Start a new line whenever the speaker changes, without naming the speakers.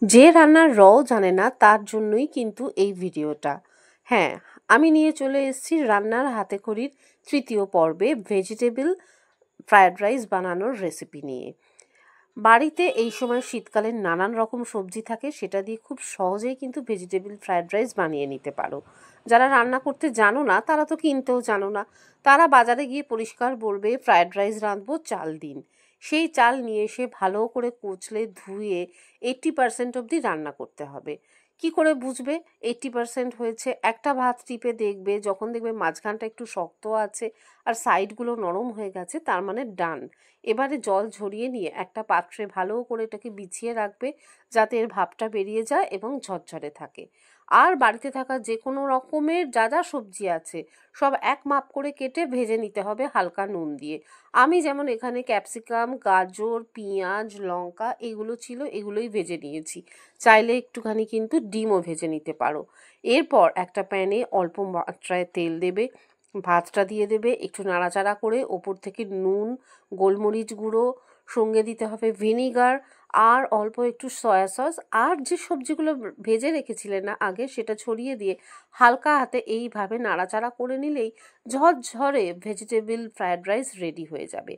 যে রান্নার রও জানে না তার জন্যই কিন্তু এই ভিডিওটা। হ্যাঁ, আমি নিয়ে চলে এসেছি রান্নার হাতেখড়ির তৃতীয় পর্বে ভেজিটেবল ফ্রায়েড রাইস বানানোর রেসিপি নিয়ে। বাড়িতে এই সময় শীতকালে নানান রকম সবজি থাকে, সেটা দিয়ে খুব সহজেই কিন্তু ভেজিটেবল ফ্রায়েড রাইস বানিয়ে নিতে পারো। যারা রান্না করতে জানো না তারা তো কিনতেও জানো না, তারা বাজারে গিয়ে পরিষ্কার বলবে ফ্রায়েড রাইস রাঁধবো, চাল দিন। সেই চাল নিয়ে এসে ভালো করে কচলে ধুয়ে 80% অবধি রান্না করতে হবে। কি করে বুঝবে 80% হয়েছে? একটা ভাত টিপে দেখবে, যখন দেখবে মাঝখানটা একটু শক্ত আছে আর সাইডগুলো নরম হয়ে গেছে, তার মানে ডান। এবারে জল ঝরিয়ে নিয়ে একটা পাত্রে ভালো করে এটাকে বিছিয়ে রাখবে, যাতে এর ভাপটা বেরিয়ে যায় এবং ঝরঝরে থাকে। আর বাড়িতে থাকা যে কোনো রকমের যা যা সবজি আছে সব এক মাপ করে কেটে ভেজে নিতে হবে হালকা নুন দিয়ে। আমি যেমন এখানে ক্যাপসিকাম, গাজর, পেঁয়াজ, লঙ্কা এগুলো ছিল, এগুলোই ভেজে নিয়েছি। চাইলে একটুখানি কিন্তু ডিমও ভেজে নিতে পারো। এরপর একটা প্যানে অল্প মাত্রায় তেল দেবে, ভাতটা দিয়ে দেবে, একটু নাড়াচাড়া করে ওপর থেকে নুন, গোলমরিচ গুঁড়ো, সঙ্গে দিতে হবে ভিনিগার আর অল্প একটু সয়া সস, আর যে সবজিগুলো ভেজে রেখেছিলে না আগে সেটা ছড়িয়ে দিয়ে হালকা হাতে এইভাবে নাড়াচাড়া করে নিলেই ঝরঝরে ভেজিটেবল ফ্রায়েড রাইস রেডি হয়ে যাবে।